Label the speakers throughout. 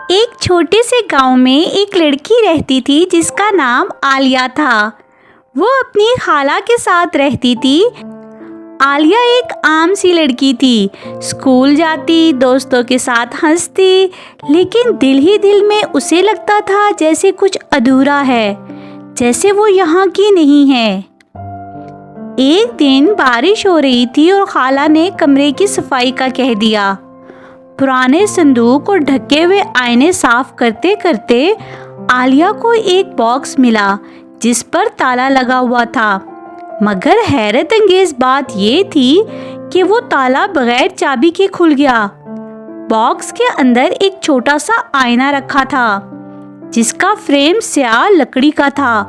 Speaker 1: ایک چھوٹے سے گاؤں میں ایک لڑکی رہتی تھی جس کا نام عالیہ تھا۔ وہ اپنی خالہ کے ساتھ رہتی تھی۔ عالیہ ایک عام سی لڑکی تھی، اسکول جاتی، دوستوں کے ساتھ ہنستی، لیکن دل ہی دل میں اسے لگتا تھا جیسے کچھ ادھورا ہے، جیسے وہ یہاں کی نہیں ہے۔ ایک دن بارش ہو رہی تھی اور خالہ نے کمرے کی صفائی کا کہہ دیا۔ پرانے صندوق اور ڈھکے ہوئے آئینے صاف کرتے کرتے عالیہ کو ایک باکس ملا جس پر تالا لگا ہوا تھا، مگر حیرت انگیز بات یہ تھی کہ وہ تالا بغیر چابی کے کھل گیا۔ باکس کے اندر ایک چھوٹا سا آئینہ رکھا تھا جس کا فریم سیاہ لکڑی کا تھا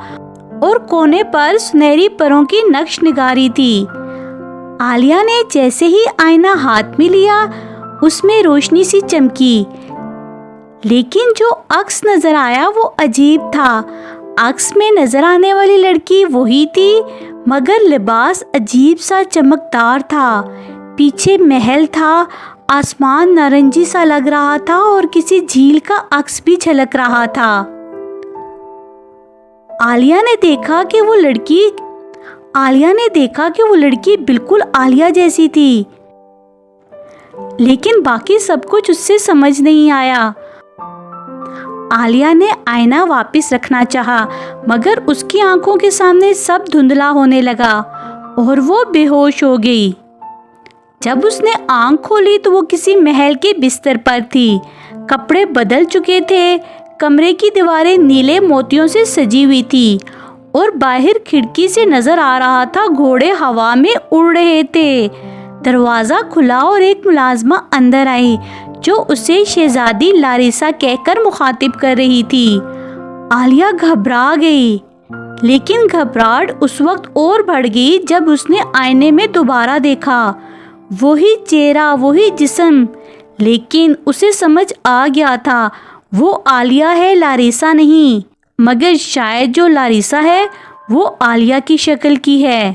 Speaker 1: اور کونے پر سنہری پروں کی نقش نگاری تھی۔ عالیہ نے جیسے ہی آئینہ ہاتھ میں لیا، اس میں روشنی سی چمکی، لیکن جو عکس نظر آیا وہ عجیب تھا۔ عکس میں نظر آنے والی لڑکی وہی تھی، مگر لباس عجیب سا چمکدار تھا۔ پیچھے محل تھا، آسمان نارنجی سا لگ رہا تھا اور کسی جھیل کا عکس بھی جھلک رہا تھا۔ عالیہ نے دیکھا کہ وہ لڑکی بالکل عالیہ جیسی تھی، لیکن باقی سب کچھ اس سے سمجھ نہیں آیا۔ عالیہ نے آئینہ واپس رکھنا چاہا، مگر اس کی آنکھوں کے سامنے سب دھندلا ہونے لگا اور وہ بے ہوش ہو گئی۔ جب اس نے آنکھ کھولی تو وہ کسی محل کے بستر پر تھی۔ کپڑے بدل چکے تھے، کمرے کی دیواریں نیلے موتیوں سے سجی ہوئی تھی اور باہر کھڑکی سے نظر آ رہا تھا گھوڑے ہوا میں اڑ رہے تھے۔ دروازہ کھلا اور ایک ملازمہ اندر آئی جو اسے شہزادی لاریسا کہہ کر مخاطب کر رہی تھی۔ عالیہ گھبرا گئی، لیکن گھبراہٹ اس وقت اور بڑھ گئی جب اس نے آئینے میں دوبارہ دیکھا۔ وہی چہرہ، وہی جسم، لیکن اسے سمجھ آ گیا تھا وہ عالیہ ہے، لاریسا نہیں۔ مگر شاید جو لاریسا ہے وہ عالیہ کی شکل کی ہے۔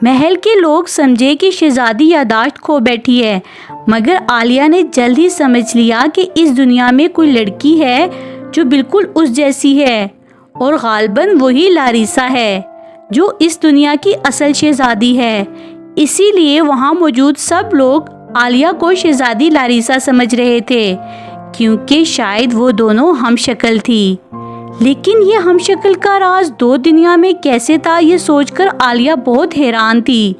Speaker 1: محل کے لوگ سمجھے کہ شہزادی یادداشت کھو بیٹھی ہے، مگر عالیہ نے جلد ہی سمجھ لیا کہ اس دنیا میں کوئی لڑکی ہے جو بالکل اس جیسی ہے، اور غالباً وہی لاریسا ہے جو اس دنیا کی اصل شہزادی ہے۔ اسی لیے وہاں موجود سب لوگ عالیہ کو شہزادی لاریسا سمجھ رہے تھے، کیونکہ شاید وہ دونوں ہم شکل تھی۔ لیکن یہ ہم شکل کا راز دو دنیا میں کیسے تھا، یہ سوچ کر عالیہ بہت حیران تھی،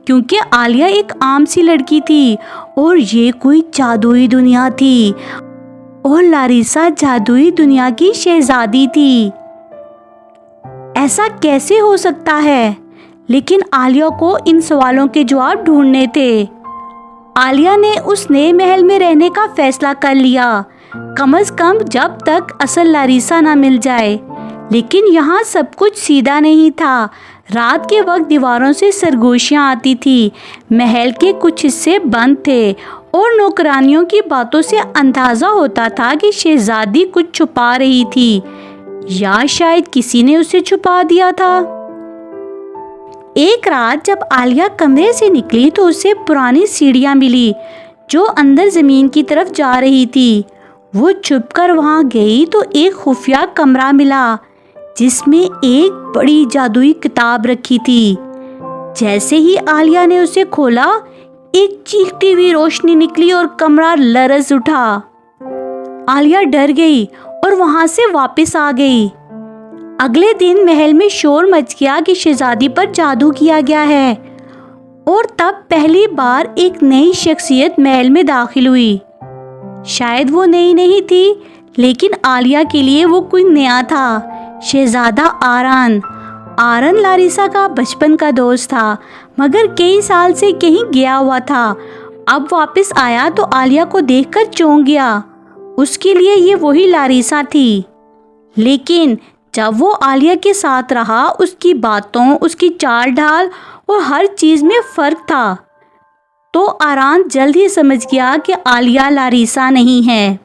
Speaker 1: کیونکہ عالیہ ایک عام سی لڑکی تھی اور یہ کوئی جادوئی دنیا تھی، اور لاریسا جادوئی دنیا کی شہزادی تھی۔ ایسا کیسے ہو سکتا ہے؟ لیکن عالیہ کو ان سوالوں کے جواب ڈھونڈنے تھے۔ عالیہ نے اس نئے محل میں رہنے کا فیصلہ کر لیا، کم از کم جب تک اصل لاریسا نہ مل جائے۔ لیکن یہاں سب کچھ سیدھا نہیں تھا۔ رات کے وقت دیواروں سے سرگوشیاں آتی تھی، محل کے کچھ حصے بند تھے اور نوکرانیوں کی باتوں سے اندازہ ہوتا تھا کہ شہزادی کچھ چھپا رہی تھی، یا شاید کسی نے اسے چھپا دیا تھا۔ ایک رات جب عالیہ کمرے سے نکلی تو اسے پرانی سیڑھیاں ملی جو اندر زمین کی طرف جا رہی تھی۔ وہ چھپ کر وہاں گئی تو ایک خفیہ کمرہ ملا جس میں ایک بڑی جادوئی کتاب رکھی تھی۔ جیسے ہی عالیہ نے اسے کھولا، ایک چیختی ہوئی روشنی نکلی اور کمرہ لرز اٹھا۔ عالیہ ڈر گئی اور وہاں سے واپس آ گئی۔ اگلے دن محل میں شور مچ گیا کہ شہزادی پر جادو کیا گیا ہے، اور تب پہلی بار ایک نئی شخصیت محل میں داخل ہوئی۔ شاید وہ نئی نہیں تھی، لیکن عالیہ کے لیے وہ کوئی نیا تھا، شہزادہ آران۔ آران لاریسا کا بچپن کا دوست تھا، مگر کئی سال سے کہیں گیا ہوا تھا۔ اب واپس آیا تو عالیہ کو دیکھ کر چونک گیا۔ اس کے لیے یہ وہی لاریسا تھی، لیکن جب وہ عالیہ کے ساتھ رہا، اس کی باتوں، اس کی چال ڈھال اور ہر چیز میں فرق تھا، تو آران جلد ہی سمجھ گیا کہ عالیہ لاریسا نہیں ہے۔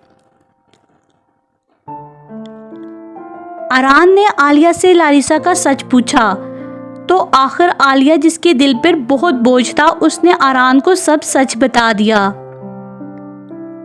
Speaker 1: آران نے عالیہ سے لاریسا کا سچ پوچھا، تو آخر عالیہ، جس کے دل پر بہت بوجھ تھا، اس نے آران کو سب سچ بتا دیا۔